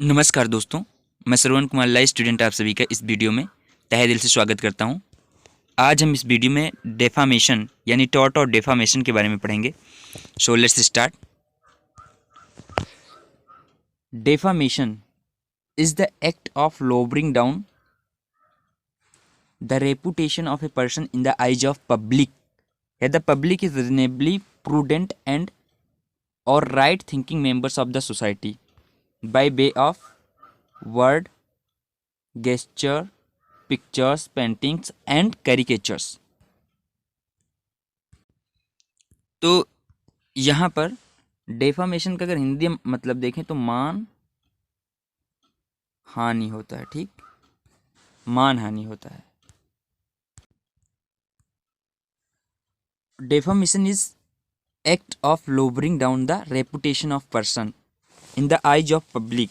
नमस्कार दोस्तों, मैं श्रवण कुमार लाइव स्टूडेंट आप सभी का इस वीडियो में तहे दिल से स्वागत करता हूं। आज हम इस वीडियो में डेफामेशन यानी टॉर्ट और डेफामेशन के बारे में पढ़ेंगे। So let's start. Defamation is the act of lowering down the reputation of a person in the eyes of public या the public is reasonably prudent and और right thinking members of the society by way of word, gesture, pictures, paintings and caricatures। तो यहाँ पर defamation का अगर हिंदी में मतलब देखें तो मान हानि होता है। ठीक, मान हानि होता है। Defamation is act of lowering down the reputation of person in the eyes of public.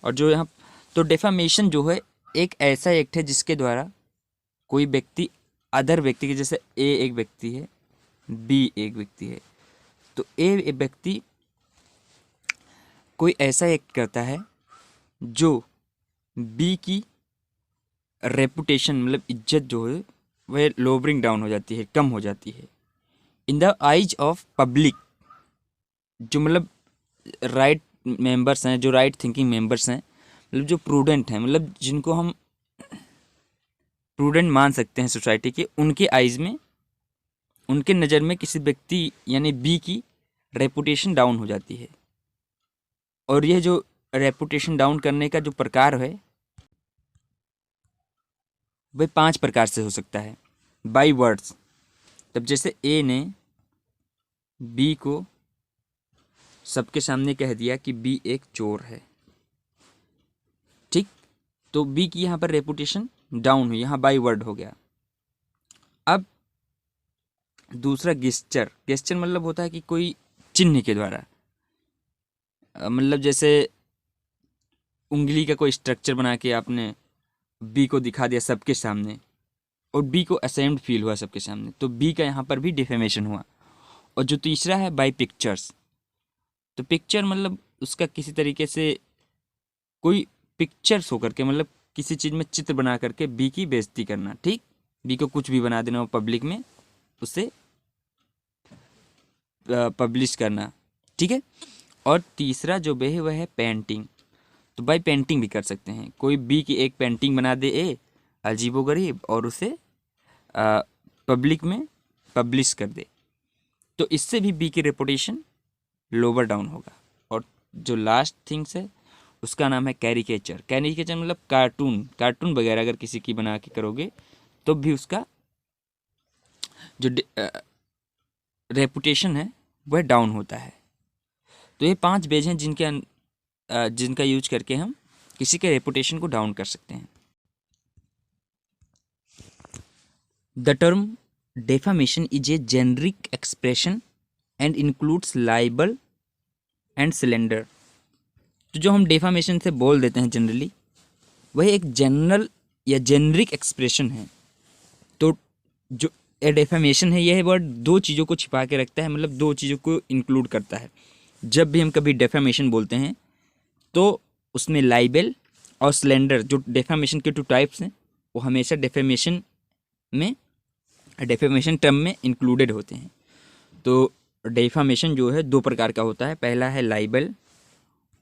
और जो यहाँ तो डेफामेशन जो है एक ऐसा एक्ट है जिसके द्वारा कोई व्यक्ति अदर व्यक्ति के, जैसे ए एक व्यक्ति है, बी एक व्यक्ति है, तो ए व्यक्ति कोई ऐसा एक्ट करता है जो बी की रेपुटेशन मतलब इज्जत जो है वह लोबरिंग डाउन हो जाती है, कम हो जाती है इन द आइज ऑफ पब्लिक। जो मतलब राइट मेंबर्स हैं, जो राइट थिंकिंग मेंबर्स हैं, मतलब जो प्रूडेंट हैं, मतलब जिनको हम प्रूडेंट मान सकते हैं सोसाइटी के, उनके आइज़ में, उनके नज़र में किसी व्यक्ति यानी बी की रेपुटेशन डाउन हो जाती है। और यह जो रेपुटेशन डाउन करने का जो प्रकार है वह 5 प्रकार से हो सकता है। बाय वर्ड्स, तब जैसे ए ने बी को सबके सामने कह दिया कि बी एक चोर है, ठीक, तो बी की यहाँ पर रेपुटेशन डाउन हुई, यहाँ बाय वर्ड हो गया। अब दूसरा गेस्चर, गेस्चर मतलब होता है कि कोई चिन्ह के द्वारा, मतलब जैसे उंगली का कोई स्ट्रक्चर बना के आपने बी को दिखा दिया सबके सामने और बी को असेम्ड फील हुआ सबके सामने, तो बी का यहाँ पर भी डिफेमेशन हुआ। और जो तीसरा है बाय पिक्चर्स, तो पिक्चर मतलब उसका किसी तरीके से कोई पिक्चर्स होकर के, मतलब किसी चीज़ में चित्र बना करके बी की बेइज्जती करना, ठीक, बी को कुछ भी बना देना और पब्लिक में उसे पब्लिश करना, ठीक है। और तीसरा जो बे है वह है पेंटिंग, तो बाय पेंटिंग भी कर सकते हैं। कोई बी की एक पेंटिंग बना दे ए अजीबोगरीब और उसे पब्लिक में पब्लिश कर दे, तो इससे भी बी की रेपुटेशन लोअर डाउन होगा। और जो लास्ट थिंग्स है उसका नाम है कैरिकेचर। कैरिकेचर मतलब कार्टून, कार्टून वगैरह अगर किसी की बना के करोगे तो भी उसका जो रेपुटेशन है वह डाउन होता है। तो ये 5 वेज हैं जिनका यूज करके हम किसी के रेपुटेशन को डाउन कर सकते हैं। The term defamation is a generic expression and includes liable and slander. तो जो हम डेफामेशन से बोल देते हैं जनरली, वह एक जनरल या जेनरिक एक्सप्रेशन है। तो जो डेफामेशन है यह वर्ड 2 चीज़ों को छिपा के रखता है, मतलब 2 चीज़ों को इंक्लूड करता है। जब भी हम कभी डेफामेशन बोलते हैं तो उसमें लाइबल और स्लैंडर, जो डेफामेशन के 2 टाइप्स हैं, वो हमेशा डेफामेशन टर्म में इंक्लूडेड होते हैं। तो डेफामेशन जो है 2 प्रकार का होता है, पहला है लाइबल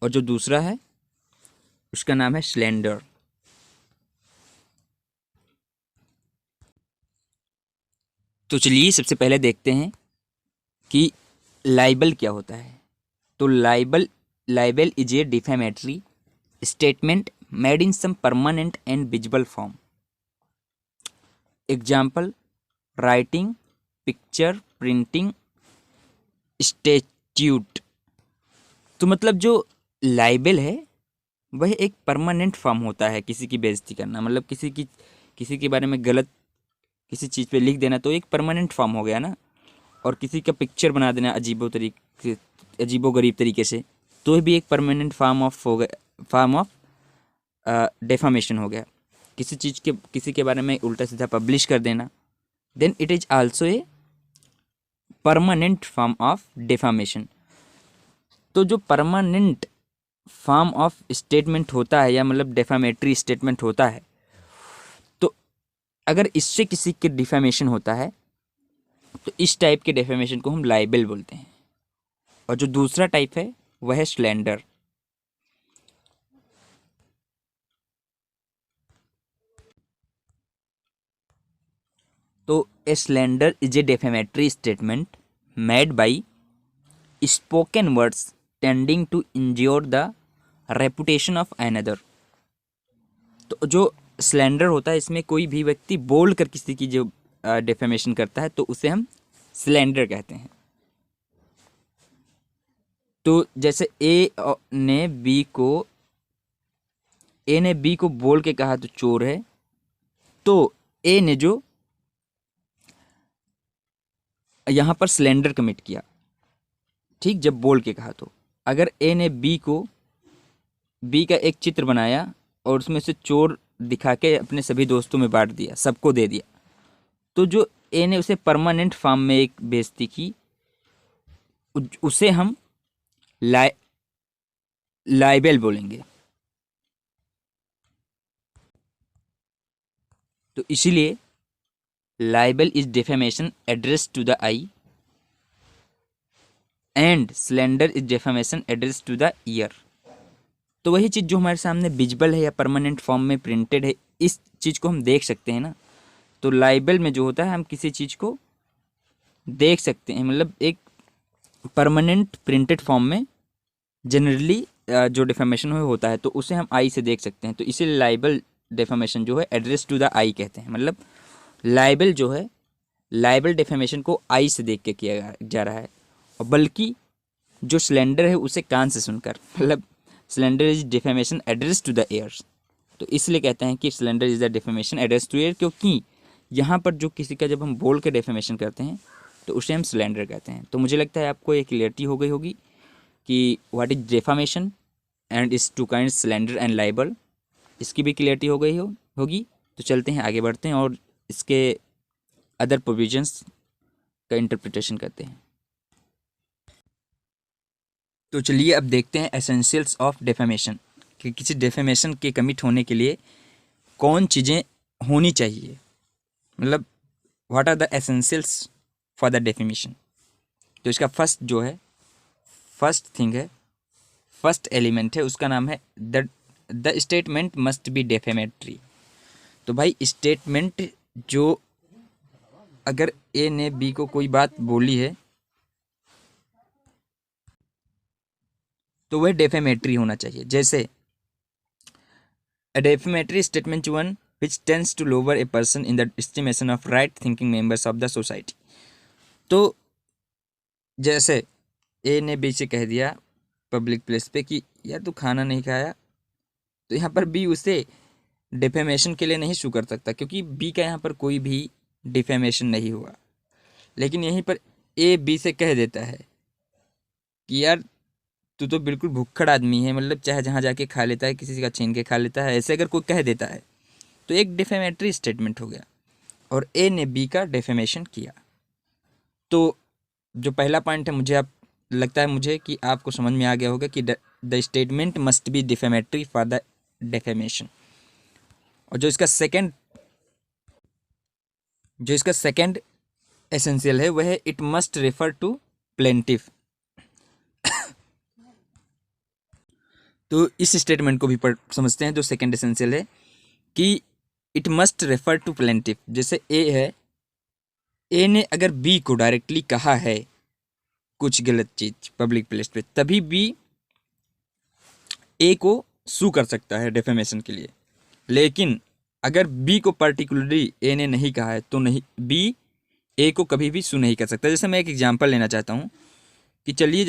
और जो दूसरा है उसका नाम है स्लैंडर। तो चलिए सबसे पहले देखते हैं कि लाइबल क्या होता है। तो libel is a defamatory statement made in some permanent and visible form. Example, writing, picture, printing, statute. तो मतलब जो लाइबल है वह एक परमानेंट फॉर्म होता है किसी की बेइज्जती करना, मतलब किसी के बारे में गलत किसी चीज़ पे लिख देना तो एक परमानेंट फॉर्म हो गया ना। और किसी का पिक्चर बना देना अजीबो गरीब तरीके से, तो भी एक परमानेंट फॉर्म ऑफ डेफामेशन हो गया। किसी के बारे में उल्टा सीधा पब्लिश कर देना, then it is also a permanent form of defamation. तो जो परमानेंट फॉर्म ऑफ स्टेटमेंट होता है या मतलब डेफामेटरी स्टेटमेंट होता है, तो अगर इससे किसी के डिफेमेशन होता है तो इस टाइप के डेफेमेशन को हम लाइबल बोलते हैं। और जो दूसरा टाइप है वह है स्लैंडर। तो a slander is a defamatory statement made by spoken words tending to injure the reputation of another. तो जो स्लैंडर होता है इसमें कोई भी व्यक्ति बोल कर किसी की जो डेफेमेशन करता है तो उसे हम स्लैंडर कहते हैं। तो जैसे ए ने बी को बोल के कहा तो चोर है, तो ए ने जो यहां पर स्लैंडर कमिट किया, ठीक, जब बोल के कहा। तो अगर ए ने बी का एक चित्र बनाया और उसमें से चोर दिखा के अपने सभी दोस्तों में बांट दिया, सबको दे दिया, तो जो ए ने उसे परमानेंट फॉर्म में एक बेइज्जती की, उसे हम लाइबल बोलेंगे। तो इसीलिए libel is defamation address to the eye and slander is defamation address to the ear. तो वही चीज़ जो हमारे सामने विजिबल है या परमानेंट फॉर्म में प्रिंटेड है, इस चीज़ को हम देख सकते हैं ना। तो लाइबल में जो होता है हम किसी चीज़ को देख सकते हैं, मतलब एक परमानेंट प्रिंटेड फॉर्म में जनरली जो डेफेमेशन होता है तो उसे हम आई से देख सकते हैं। तो इसीलिए लाइबल डेफेमेशन जो है एड्रेस टू द आई कहते हैं। मतलब लाइबल जो है, लाइबल डेफेमेशन को आई से देख के किया जा रहा है, और बल्कि जो स्लैंडर है उसे कान से सुनकर, मतलब slander is defamation address to the ears. तो इसलिए कहते हैं कि slander is the defamation address to ear, क्योंकि यहाँ पर जो किसी का जब हम बोल के डेफेमेशन करते हैं तो उसे हम स्लैंडर कहते हैं। तो मुझे लगता है आपको ये क्लियरिटी हो गई होगी कि what is defamation and is two kind slander and libel, इसकी भी क्लियरिटी हो गई होगी। तो चलते हैं, आगे बढ़ते हैं और इसके अदर प्रोविजंस का इंटरप्रिटेशन करते हैं। तो चलिए अब देखते हैं एसेंशियल्स ऑफ डेफेमेशन, कि किसी डेफेमेशन के कमिट होने के लिए कौन चीज़ें होनी चाहिए, मतलब what are the essentials for the defamation. तो इसका फर्स्ट एलिमेंट है, उसका नाम है the statement must be defamatory. तो भाई स्टेटमेंट जो, अगर ए ने बी को कोई बात बोली है तो वह डेफेमेटरी होना चाहिए। जैसे a defamatory statement one which tends to lower a person in the estimation of right thinking members of the society। तो जैसे ए ने बी से कह दिया पब्लिक प्लेस पे कि यार तू खाना नहीं खाया, तो यहाँ पर बी उसे डिफेमेशन के लिए नहीं सू कर सकता, क्योंकि बी का यहाँ पर कोई भी डिफेमेशन नहीं हुआ। लेकिन यहीं पर ए बी से कह देता है कि यार तू तो बिल्कुल भुक्खड़ आदमी है, मतलब चाहे जहाँ जाके खा लेता है, किसी का छीन के खा लेता है, ऐसे अगर कोई कह देता है तो एक डिफेमेटरी स्टेटमेंट हो गया, और ए ने बी का डिफेमेशन किया। तो जो पहला पॉइंट है, लगता है मुझे कि आपको समझ में आ गया होगा कि the statement must be defamatory for the defamation. और जो इसका सेकंड एसेंशियल है वह है it must refer to plaintiff. तो इस स्टेटमेंट को भी समझते हैं। जो सेकंड एसेंशियल है कि it must refer to plaintiff. जैसे ए है, ए ने अगर बी को डायरेक्टली कहा है कुछ गलत चीज पब्लिक प्लेस पे, तभी बी ए को सू कर सकता है डेफेमेशन के लिए। लेकिन अगर बी को पर्टिकुलरली ए ने नहीं कहा है तो नहीं, बी ए को कभी भी सू नहीं कर सकता। जैसे मैं एक एग्जांपल लेना चाहता हूँ कि चलिए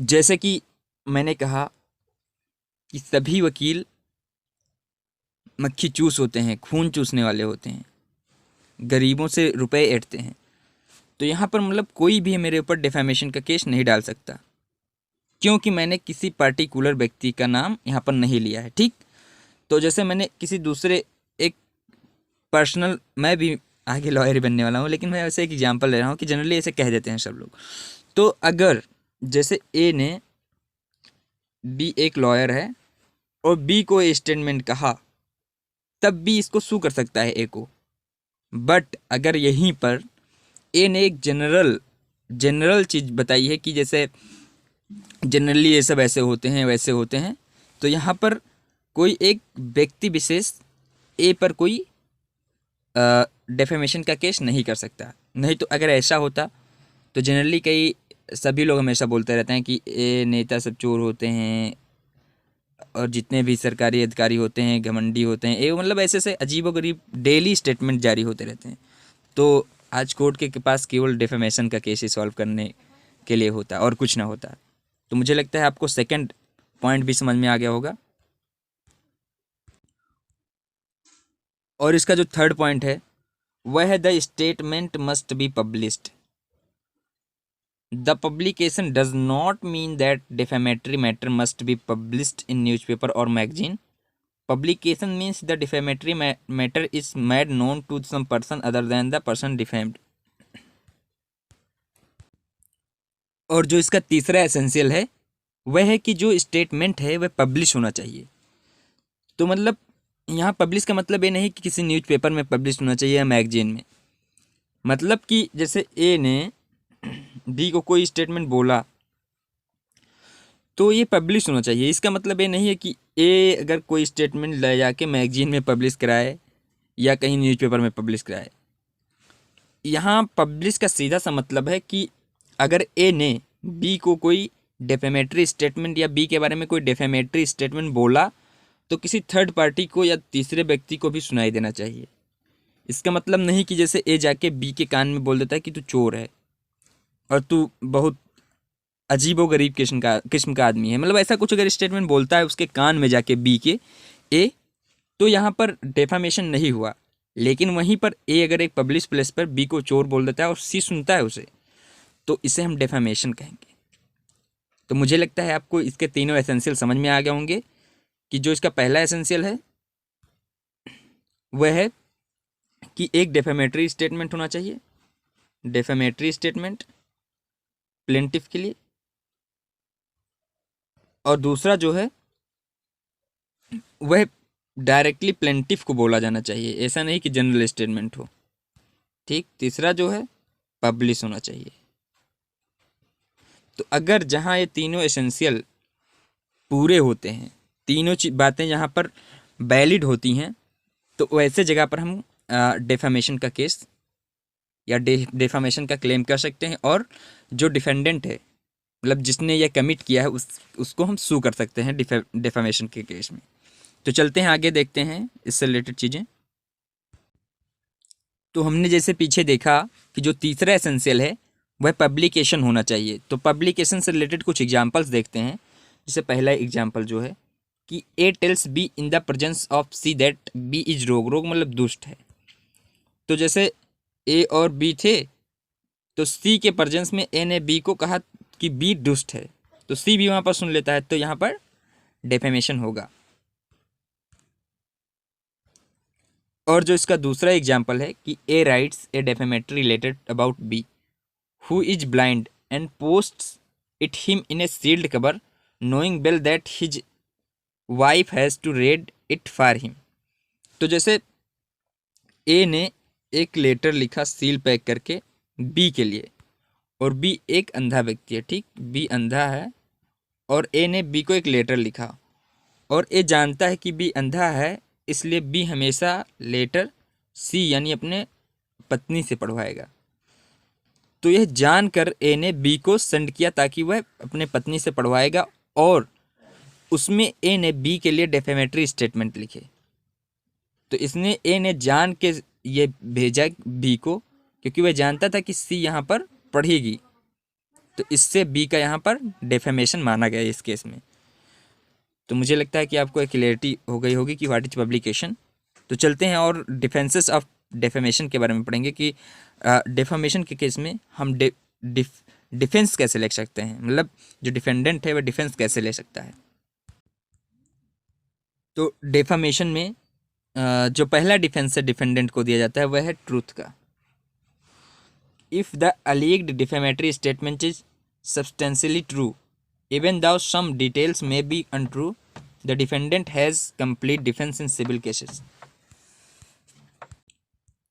जैसे कि मैंने कहा कि सभी वकील मक्खी चूस होते हैं, खून चूसने वाले होते हैं, गरीबों से रुपए ऐंठते हैं। तो यहाँ पर मतलब कोई भी मेरे ऊपर डिफेमेशन का केस नहीं डाल सकता, क्योंकि मैंने किसी पर्टिकुलर व्यक्ति का नाम यहाँ पर नहीं लिया है। ठीक, तो जैसे मैंने किसी दूसरे एक पर्सनल, मैं भी आगे लॉयर ही बनने वाला हूँ, लेकिन मैं ऐसे एक एग्जांपल ले रहा हूँ कि जनरली ऐसे कह देते हैं सब लोग। तो अगर जैसे ए ने बी एक लॉयर है और बी को ए स्टेटमेंट कहा, तब बी इसको सू कर सकता है ए को। बट अगर यहीं पर ए ने एक जनरल चीज़ बताई है कि जैसे जनरली ये सब ऐसे होते हैं वैसे होते हैं, तो यहाँ पर कोई एक व्यक्ति विशेष ए पर कोई डेफेमेशन का केस नहीं कर सकता। नहीं तो अगर ऐसा होता तो जनरली कई सभी लोग हमेशा बोलते रहते हैं कि ए नेता सब चोर होते हैं और जितने भी सरकारी अधिकारी होते हैं घमंडी होते हैं, ये मतलब ऐसे से अजीबोगरीब डेली स्टेटमेंट जारी होते रहते हैं। तो आज कोर्ट के पास केवल डेफेमेशन का केस ही सॉल्व करने के लिए होता और कुछ ना होता। तो मुझे लगता है आपको सेकंड पॉइंट भी समझ में आ गया होगा। और इसका जो थर्ड पॉइंट है वह है the statement must be published. The publication does not mean that defamatory matter must be published in newspaper or magazine. Publication means the defamatory matter is made known to some person other than the person defamed. और जो इसका तीसरा essential है वह है कि जो statement है वह पब्लिश होना चाहिए। तो मतलब यहाँ पब्लिश का मतलब ये नहीं कि किसी न्यूज़पेपर में पब्लिश होना चाहिए या मैगजीन में। मतलब कि जैसे ए ने बी को कोई स्टेटमेंट बोला तो ये पब्लिश होना चाहिए। इसका मतलब ये नहीं है कि ए अगर कोई स्टेटमेंट ले जाके मैगजीन में पब्लिश कराए या कहीं न्यूज़पेपर में पब्लिश कराए। यहाँ पब्लिश का सीधा सा मतलब है कि अगर ए ने बी को कोई डेफेमेटरी स्टेटमेंट या बी के बारे में कोई डेफेमेटरी स्टेटमेंट बोला तो किसी थर्ड पार्टी को या तीसरे व्यक्ति को भी सुनाई देना चाहिए। इसका मतलब नहीं कि जैसे ए जाके बी के कान में बोल देता है कि तू चोर है और तू बहुत अजीबोगरीब किस्म का आदमी है, मतलब ऐसा कुछ अगर स्टेटमेंट बोलता है उसके कान में जाके बी के ए, तो यहाँ पर डेफामेशन नहीं हुआ। लेकिन वहीं पर ए अगर एक पब्लिश प्लेस पर बी को चोर बोल देता है और सी सुनता है उसे, तो इसे हम डेफामेशन कहेंगे। तो मुझे लगता है आपको इसके तीनों एसेंशियल समझ में आ गए होंगे कि जो इसका पहला एसेंशियल है वह है कि एक डेफेमेटरी स्टेटमेंट होना चाहिए, डेफेमेटरी स्टेटमेंट प्लेंटिफ के लिए। और दूसरा जो है वह डायरेक्टली प्लेंटिफ को बोला जाना चाहिए, ऐसा नहीं कि जनरल स्टेटमेंट हो। ठीक, तीसरा जो है पब्लिश होना चाहिए। तो अगर जहाँ ये तीनों एसेंशियल पूरे होते हैं, तीनों बातें यहाँ पर वैलिड होती हैं, तो वैसे जगह पर हम डेफामेशन का केस या डेफामेशन का क्लेम कर सकते हैं। और जो डिफेंडेंट है मतलब जिसने यह कमिट किया है उसको हम सू कर सकते हैं डेफामेशन के केस में। तो चलते हैं आगे, देखते हैं इससे रिलेटेड चीज़ें। तो हमने जैसे पीछे देखा कि जो तीसरा एसेंशियल है वह पब्लिकेशन होना चाहिए। तो पब्लिकेशन से रिलेटेड कुछ एग्जांपल्स देखते हैं। जैसे पहला एग्जांपल जो है कि A tells B in the presence of C that B is rogue. Rogue मतलब दुष्ट है। तो जैसे ए और बी थे तो सी के प्रेजेंस में ए ने बी को कहा कि बी दुष्ट है, तो सी भी वहाँ पर सुन लेता है, तो यहाँ पर डेफेमेशन होगा। और जो इसका दूसरा एग्जाम्पल है कि A writes a defamatory letter about B who is blind and posts it him in a sealed cover knowing well that his wife has to read it for him. तो जैसे ए ने एक लेटर लिखा seal pack करके B के लिए, और B एक अंधा व्यक्ति है। ठीक, बी अंधा है और ए ने बी को एक लेटर लिखा और ए जानता है कि बी अंधा है, इसलिए बी हमेशा लेटर सी यानी अपने पत्नी से पढ़वाएगा। तो यह जानकर ए ने बी को सेंड किया ताकि वह अपने पत्नी से पढ़वाएगा, और उसमें ए ने बी के लिए डेफेमेटरी स्टेटमेंट लिखे। तो इसने ए ने जान के ये भेजा बी को, क्योंकि वह जानता था कि सी यहाँ पर पढ़ेगी, तो इससे बी का यहाँ पर डेफेमेशन माना गया इस केस में। तो मुझे लगता है कि आपको एक क्लियरिटी हो गई होगी कि व्हाट इज पब्लिकेशन। तो चलते हैं और डिफेंसेस ऑफ डेफेमेशन के बारे में पढ़ेंगे कि डेफेमेशन के केस में हम डिफेंस कैसे ले सकते हैं, मतलब जो डिफेंडेंट है वह डिफेंस कैसे ले सकता है। तो डेफेमेशन में जो पहला डिफेंस है डिफेंडेंट को दिया जाता है वह है ट्रूथ का। If the alleged defamatory statement is substantially true even though some details may be untrue the defendant has complete defence in civil cases.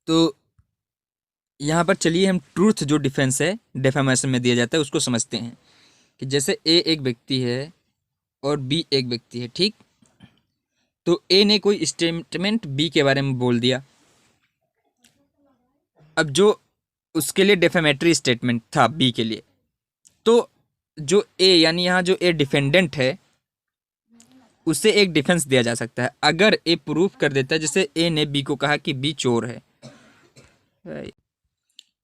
तो यहाँ पर चलिए हम ट्रूथ जो डिफेंस है डेफामेशन में दिया जाता है उसको समझते हैं कि जैसे ए एक व्यक्ति है और बी एक व्यक्ति है, ठीक। तो ए ने कोई स्टेटमेंट बी के बारे में बोल दिया। अब जो उसके लिए डेफेमेटरी स्टेटमेंट था बी के लिए, तो जो ए यानी यहाँ जो ए डिफेंडेंट है उसे एक डिफेंस दिया जा सकता है अगर ए प्रूफ कर देता है। जैसे ए ने बी को कहा कि बी चोर है,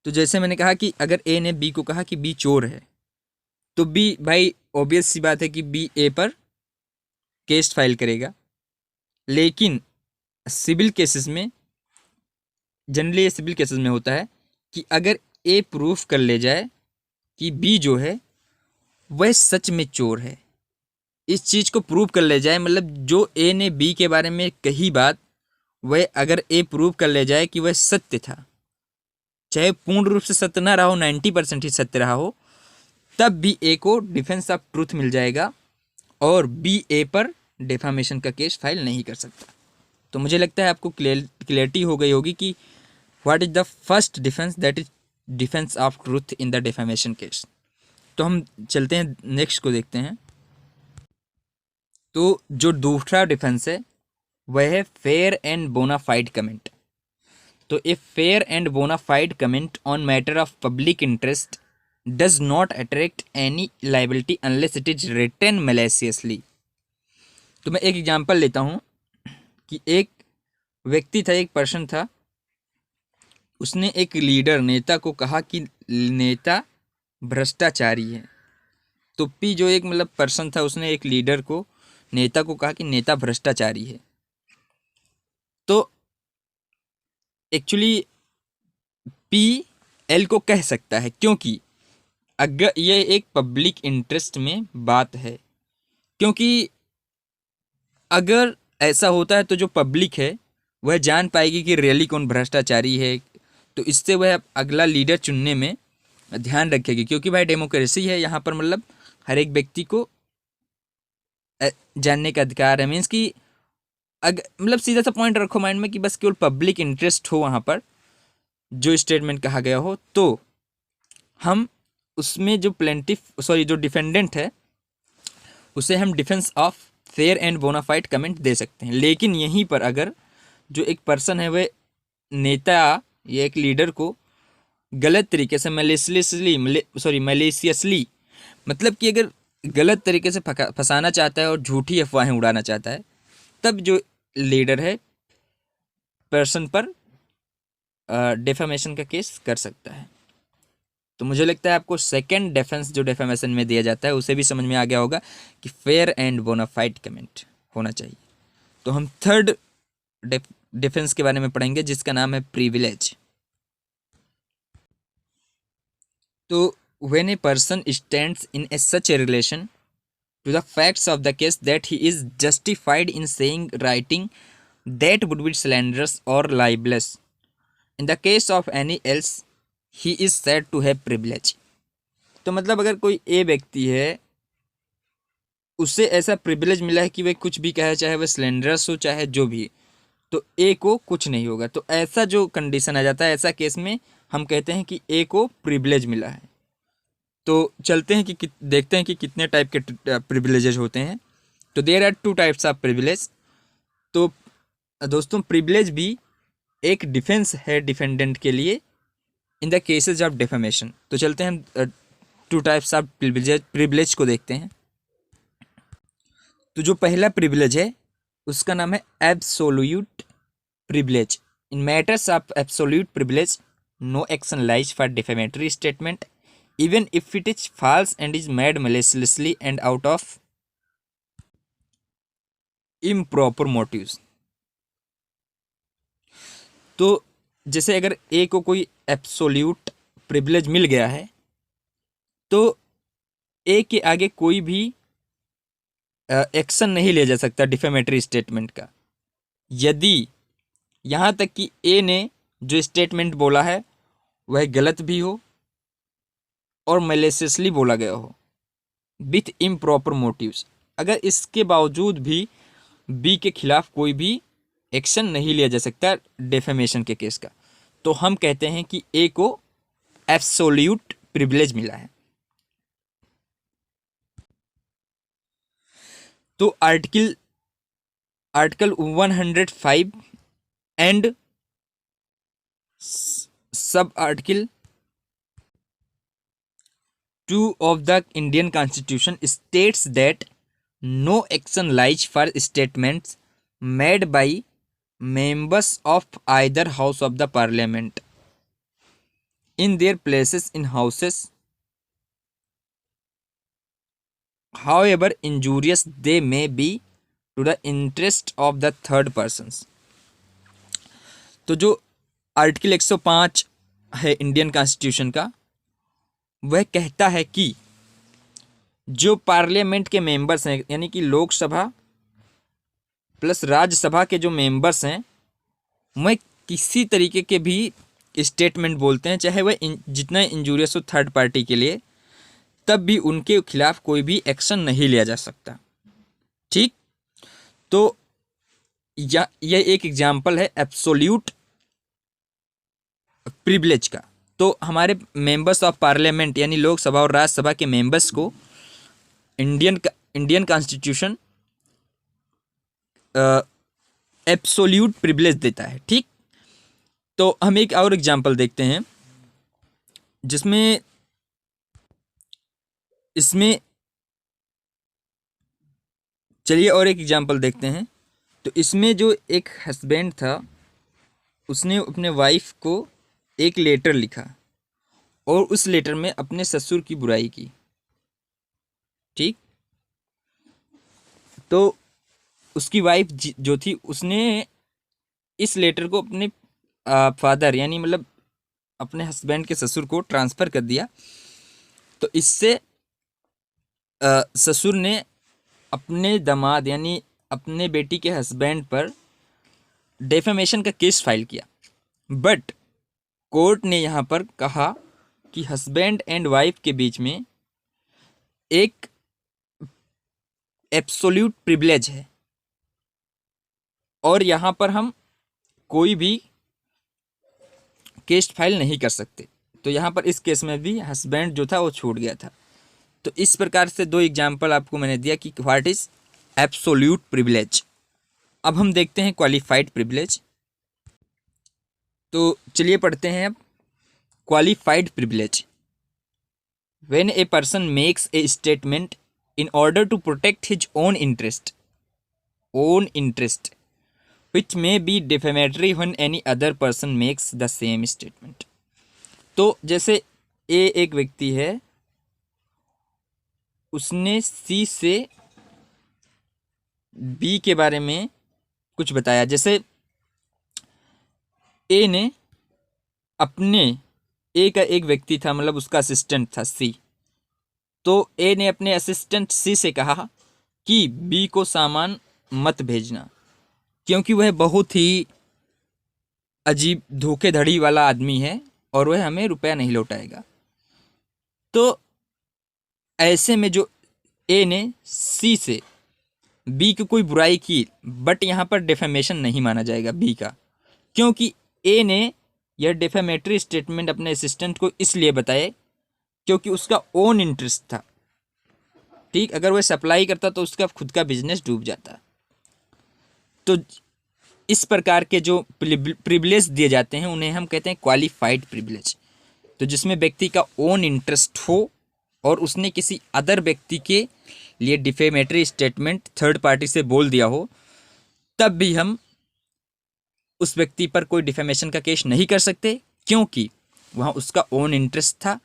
तो जैसे मैंने कहा कि अगर ए ने बी को कहा कि बी चोर है, तो बी भाई ऑब्वियस सी बात है कि बी ए पर केस फाइल करेगा। लेकिन सिविल केसेस में जनरली, ये सिविल केसेस में होता है कि अगर ए प्रूफ कर ले जाए कि बी जो है वह सच में चोर है, इस चीज़ को प्रूव कर ले जाए, मतलब जो ए ने बी के बारे में कही बात वह अगर ए प्रूव कर ले जाए कि वह सत्य था, चाहे पूर्ण रूप से सत्य ना रहा हो, 90% ही सत्य रहा हो, तब भी ए को डिफेंस ऑफ ट्रूथ मिल जाएगा और बी ए पर डेफामेशन का केस फाइल नहीं कर सकता। तो मुझे लगता है आपको क्लियरिटी हो गई होगी कि what is the first defence, that is defence of truth in the defamation case. तो हम चलते हैं नेक्स्ट को देखते हैं। तो जो दूसरा डिफेंस है वह है फेयर एंड बोनाफाइड कमेंट। तो a fair and bona fide comment on matter of public interest does not attract any liability unless it is written maliciously. तो मैं एक एग्जांपल लेता हूँ कि एक व्यक्ति था, एक पर्सन था, उसने एक लीडर नेता को कहा कि नेता भ्रष्टाचारी है। तो पी जो एक मतलब पर्सन था उसने एक लीडर को, नेता को कहा कि नेता भ्रष्टाचारी है। तो एक्चुअली पी एल को कह सकता है क्योंकि अगर ये एक पब्लिक इंटरेस्ट में बात है, क्योंकि अगर ऐसा होता है तो जो पब्लिक है वह जान पाएगी कि रियली कौन भ्रष्टाचारी है, तो इससे वह अगला लीडर चुनने में ध्यान रखेगी। क्योंकि भाई डेमोक्रेसी है, यहाँ पर मतलब हर एक व्यक्ति को जानने का अधिकार है। मीन्स कि अगर मतलब सीधा सा पॉइंट रखो माइंड में कि बस केवल पब्लिक इंटरेस्ट हो वहाँ पर जो स्टेटमेंट कहा गया हो, तो हम उसमें जो जो डिफेंडेंट है उसे हम defence of fair and bona fide comment दे सकते हैं। लेकिन यहीं पर अगर जो एक पर्सन है वह नेता या एक लीडर को गलत तरीके से मैलिशियसली मतलब कि अगर गलत तरीके से फंसाना चाहता है और झूठी अफवाहें उड़ाना चाहता है, तब जो लीडर है पर्सन पर डेफामेशन का केस कर सकता है। तो मुझे लगता है आपको सेकंड डिफेंस जो डेफामेशन में दिया जाता है उसे भी समझ में आ गया होगा कि फेयर एंड बोनाफाइड कमेंट होना चाहिए। तो हम थर्ड डिफेंस के बारे में पढ़ेंगे जिसका नाम है प्रिविलेज। तो when a person stands in such a relation to the facts of the case that he is justified in saying writing that would be slanderous or libelous in the case of any else he is said to have privilege। तो मतलब अगर कोई ए व्यक्ति है उससे ऐसा privilege मिला है कि वह कुछ भी कहे, चाहे वह स्लैंडरस हो चाहे जो भी, तो ए को कुछ नहीं होगा। तो ऐसा जो कंडीशन आ जाता है, ऐसा केस में हम कहते हैं कि ए को प्रिविलेज मिला है। तो चलते हैं कि देखते हैं कि कितने टाइप के प्रिविलेजेस होते हैं। तो there are 2 types of privilege. तो दोस्तों प्रिविलेज भी एक डिफेंस है डिफेंडेंट के लिए in the cases of defamation. तो चलते हैं हम 2 टाइप्स ऑफ प्रिविलेज को देखते हैं। तो जो पहला प्रिविलेज है उसका नाम है absolute privilege. In matters of absolute privilege no action lies for defamatory statement even if it is false and is made maliciously and out of improper motives। तो जैसे अगर ए को कोई एब्सोल्यूट प्रिविलेज मिल गया है तो ए के आगे कोई भी एक्शन नहीं लिया जा सकता डिफेमेटरी स्टेटमेंट का, यदि यहाँ तक कि ए ने जो स्टेटमेंट बोला है वह गलत भी हो और मैलिशियसली बोला गया हो। विथ इम्प्रॉपर मोटिव्स, अगर इसके बावजूद भी बी के खिलाफ कोई भी एक्शन नहीं लिया जा सकता डेफेमेशन के केस का, तो हम कहते हैं कि ए को एब्सोल्यूट प्रिविलेज मिला है। तो article 105 and sub article 2 of the Indian Constitution states that no action lies for statements made by members of either house of the parliament in their places in houses, however injurious they may be to the interest of the third persons। तो जो article 105 है Indian constitution का, वह कहता है कि जो parliament के मेंबर्स हैं, यानी कि लोकसभा प्लस राज्यसभा के जो मेंबर्स हैं, वह किसी तरीके के भी स्टेटमेंट बोलते हैं, चाहे वह जितना इंजूरियस हो थर्ड पार्टी के लिए, तब भी उनके खिलाफ कोई भी एक्शन नहीं लिया जा सकता। ठीक, तो यह एक एग्जाम्पल है एब्सोल्यूट प्रिविलेज का। तो हमारे मेंबर्स ऑफ पार्लियामेंट यानी लोकसभा और राज्यसभा के मेंबर्स को इंडियन कॉन्स्टिट्यूशन एब्सोल्यूट प्रिविलेज देता है। ठीक, तो हम एक और एग्जांपल देखते हैं जिसमें इसमें चलिए और एक एग्जांपल देखते हैं। तो इसमें जो एक हस्बैंड था, उसने अपने वाइफ को एक लेटर लिखा और उस लेटर में अपने ससुर की बुराई की। ठीक, तो उसकी वाइफ जो थी, उसने इस लेटर को अपने फादर यानी मतलब अपने हस्बैंड के ससुर को ट्रांसफ़र कर दिया। तो इससे ससुर ने अपने दामाद यानी अपने बेटी के हस्बैंड पर डेफेमेशन का केस फाइल किया। बट कोर्ट ने यहाँ पर कहा कि हस्बैंड एंड वाइफ के बीच में एक एब्सोल्यूट प्रिविलेज है और यहाँ पर हम कोई भी केस फाइल नहीं कर सकते। तो यहाँ पर इस केस में भी हस्बैंड जो था वो छूट गया था। तो इस प्रकार से दो एग्जाम्पल आपको मैंने दिया कि व्हाट इज एब्सोल्यूट प्रिविलेज। अब हम देखते हैं क्वालिफाइड प्रिविलेज। तो चलिए पढ़ते हैं अब qualified privilege. When a person makes a statement in order to protect his own interest which may be defamatory when any other person makes the same statement। तो जैसे ए एक व्यक्ति है, उसने सी से बी के बारे में कुछ बताया। जैसे ए ने अपने, ए का एक व्यक्ति था, मतलब उसका असिस्टेंट था सी, तो ए ने अपने असिस्टेंट सी से कहा कि बी को सामान मत भेजना क्योंकि वह बहुत ही अजीब धोखेधड़ी वाला आदमी है और वह हमें रुपया नहीं लौटाएगा। तो ऐसे में जो ए ने सी से बी की कोई बुराई की, बट यहाँ पर डेफेमेशन नहीं माना जाएगा बी का, क्योंकि ए ने यह डेफेमेटरी स्टेटमेंट अपने असिस्टेंट को इसलिए बताए क्योंकि उसका ओन इंटरेस्ट था। ठीक, अगर वह सप्लाई करता तो उसका खुद का बिजनेस डूब जाता। तो इस प्रकार के जो प्रिविलेज दिए जाते हैं उन्हें हम कहते हैं क्वालिफाइड प्रिविलेज। तो जिसमें व्यक्ति का ओन इंटरेस्ट हो और उसने किसी अदर व्यक्ति के लिए डिफेमेटरी स्टेटमेंट थर्ड पार्टी से बोल दिया हो, तब भी हम उस व्यक्ति पर कोई डिफेमेशन का केस नहीं कर सकते क्योंकि वहाँ उसका ओन इंटरेस्ट था,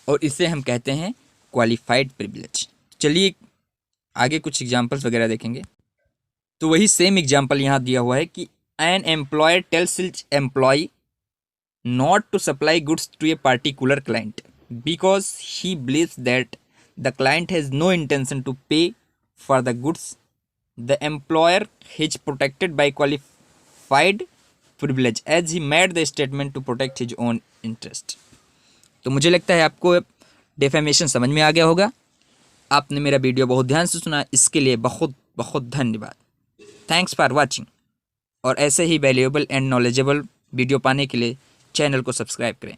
और इसे हम कहते हैं क्वालिफाइड प्रिविलेज। चलिए आगे कुछ एग्जांपल्स वगैरह देखेंगे। तो वही सेम एग्जांपल यहाँ दिया हुआ है कि an employer tells his employee not to supply goods to a particular client because he believes that the client has no intention to pay for the goods. The employer is protected by qualified privilege as he made the statement to protect his own interest. तो मुझे लगता है आपको defamation समझ में आ गया होगा। आपने मेरा वीडियो बहुत ध्यान से सुना, इसके लिए बहुत बहुत धन्यवाद। Thanks for watching. और ऐसे ही वैल्यूएबल एंड नॉलेजेबल वीडियो पाने के लिए चैनल को सब्सक्राइब करें।